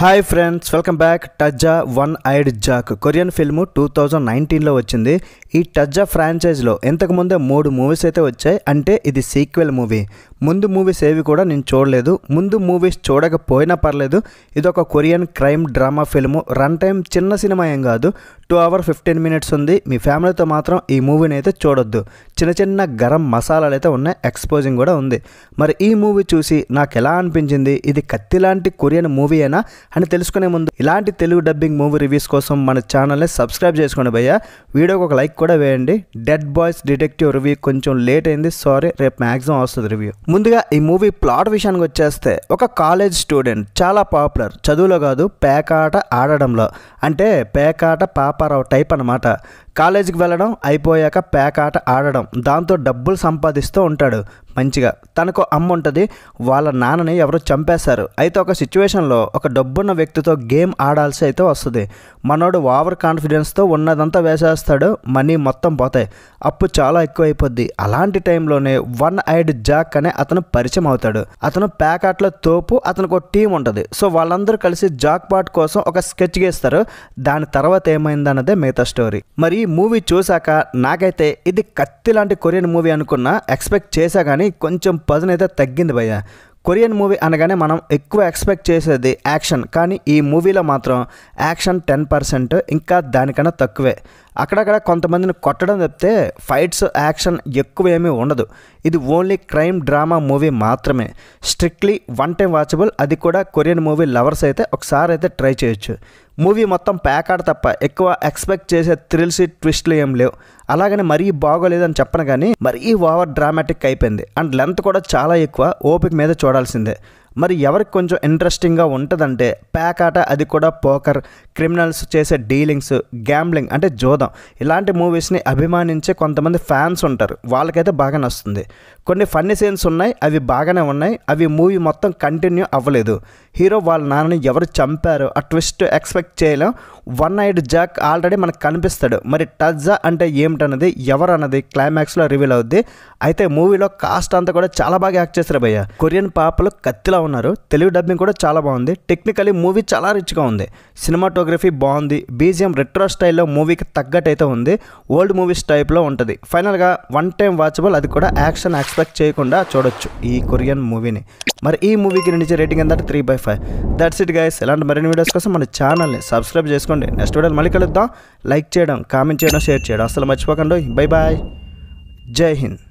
Hi friends, welcome back. Tazza one eyed Jack Korean film 2019లో వచ్చింది. ఈ టజ్జా ఫ్రాంచైజ్లో ఇంతకుముందే 3 మూవీస్ అయితే వచ్చాయి. అంటే ఇది సీక్వెల్ మూవీ. ముందు మూవీస్ ఏవి కూడా నేను చూడలేదు. ముందు మూవీస్ చూడకపోయినా పర్లేదు. ఇది ఒక Korean crime drama film. Run time చిన్న సినిమా ఏం కాదు, 2 hours 15 minutes ఉంది. మీ ఫ్యామిలీతో మాత్రం ఈ మూవీని అయితే చూడొద్దు. చిన్న గరం మసాలాలు అయితే ఉన్నాయి, ఎక్స్పోజింగ్ కూడా ఉంది. మరి ఈ మూవీ చూసి నాకు ఎలా అనిపించింది, ఇది కత్తి లాంటి కొరియన్ మూవీ అయినా అని తెలుసుకునే ముందు ఇలాంటి తెలుగు డబ్బింగ్ మూవీ రివ్యూస్ కోసం మన ఛానల్ని సబ్స్క్రైబ్ చేసుకోండి భయ్య. వీడియోకి ఒక లైక్ కూడా వేయండి. డెడ్ బాయ్స్ డిటెక్టివ్ రివ్యూ కొంచెం లేట్ అయింది, సారీ. రేపు మ్యాక్సిమం వస్తుంది రివ్యూ. ముందుగా ఈ మూవీ ప్లాట్ విషయానికి వచ్చేస్తే, ఒక కాలేజ్ స్టూడెంట్ చాలా పాపులర్, చదువులో కాదు పేకాట ఆడడంలో. అంటే పేకాట పాపారావు టైప్ అనమాట. కాలేజీకి వెళ్ళడం, అయిపోయాక పేకాట ఆడడం, దాంతో డబ్బులు సంపాదిస్తూ ఉంటాడు మంచిగా. తనకు అమ్మ ఉంటుంది, వాళ్ళ నాన్నని ఎవరో చంపేశారు. అయితే ఒక సిచ్యువేషన్లో ఒక డబ్బున్న వ్యక్తితో గేమ్ ఆడాల్సి అయితే వస్తుంది. మనోడు ఓవర్ కాన్ఫిడెన్స్తో ఉన్నదంతా వేసేస్తాడు, మనీ మొత్తం పోతాయి, అప్పు చాలా ఎక్కువ అయిపోద్ది. అలాంటి టైంలోనే వన్ ఐడ్ జాక్ అనే అతను పరిచయం అవుతాడు. అతను పేకాట్లో తోపు, అతనికి ఒక టీం ఉంటుంది. సో వాళ్ళందరూ కలిసి జాక్ పాట్ కోసం ఒక స్కెచ్ గీస్తారు. దాని తర్వాత ఏమైందన్నదే మిగతా స్టోరీ. మరి ఈ మూవీ చూసాక నాకైతే ఇది కత్తి లాంటి కొరియన్ మూవీ అనుకున్నా, ఎక్స్పెక్ట్ చేశా కానీ కొంచెం పదును అయితే తగ్గింది భయ్య. కొరియన్ మూవీ అనగానే మనం ఎక్కువ ఎక్స్పెక్ట్ చేసేది యాక్షన్, కానీ ఈ మూవీలో మాత్రం యాక్షన్ 10%, ఇంకా దానికన్నా తక్కువే. అక్కడక్కడ కొంతమందిని కొట్టడం తప్పితే ఫైట్స్ యాక్షన్ ఎక్కువ ఏమీ ఉండదు. ఇది ఓన్లీ క్రైమ్ డ్రామా మూవీ మాత్రమే. Strictly one time watchable. అది కూడా కొరియన్ మూవీ లవర్స్ అయితే ఒకసారి అయితే ట్రై చేయొచ్చు. మూవీ మొత్తం ప్యాకాడ్ తప్ప ఎక్కువ ఎక్స్పెక్ట్ చేసే థ్రిల్స్ ట్విస్ట్లు ఏం లేవు. అలాగని మరీ బాగోలేదని చెప్పను, కానీ మరీ ఓవర్ డ్రామాటిక్ అయిపోయింది. అండ్ లెంత్ కూడా చాలా ఎక్కువ, ఓపిక మీద చూడాల్సిందే. మరి ఎవరికి కొంచెం ఇంట్రెస్టింగ్గా ఉంటుందంటే పేకాట, అది కూడా పోకర్, క్రిమినల్స్ చేసే డీలింగ్స్, గ్యాంబ్లింగ్ అంటే జోదం, ఇలాంటి మూవీస్ని అభిమానించే కొంతమంది ఫ్యాన్స్ ఉంటారు. వాళ్ళకైతే బాగా నచ్చుతుంది. కొన్ని ఫన్నీ సీన్స్ ఉన్నాయి, అవి బాగానే ఉన్నాయి. అవి మూవీ మొత్తం కంటిన్యూ అవ్వలేదు. హీరో వాళ్ళ నాన్నని ఎవరు చంపారో ఆ ట్విస్ట్ ఎక్స్పెక్ట్ చేయలేం. వన్ ఐడ్ జాక్ ఆల్రెడీ మనకు కనిపిస్తాడు. మరి టజ్జా అంటే ఏమిటన్నది, ఎవరు అన్నది క్లైమాక్స్లో రివీల్ అవుద్ది. అయితే మూవీలో కాస్ట్ అంతా కూడా చాలా బాగా యాక్ట్ చేస్తారు భయ్య. కొరియన్ పాపలు కత్తిలా ఉన్నారు. తెలుగు డబ్బింగ్ కూడా చాలా బాగుంది. టెక్నికలీ మూవీ చాలా రిచ్గా ఉంది. సినిమాటోగ్రఫీ బాగుంది. బీజిఎం రెట్రో స్టైల్లో మూవీకి తగ్గట్టు అయితే ఉంది. ఓల్డ్ మూవీస్ టైప్లో ఉంటుంది. ఫైనల్గా వన్ టైం వాచబుల్. అది కూడా యాక్షన్ ఎక్స్పెక్ట్ చేయకుండా చూడొచ్చు ఈ కొరియన్ మూవీని. మరి ఈ మూవీకి నుంచి రేటింగ్ ఎంత? 3/5. That's it guys. ఇలాంటి మరిన్ని వీడియోస్ కోసం మన ఛానల్ని సబ్స్క్రైబ్ చేసుకోండి. నెక్స్ట్ వీడియోలు మళ్ళీ కలుద్దాం. లైక్ చేయడం, కామెంట్ చేయడం, షేర్ చేయడం అసలు మర్చిపోకండి. Bye bye. జై హింద్.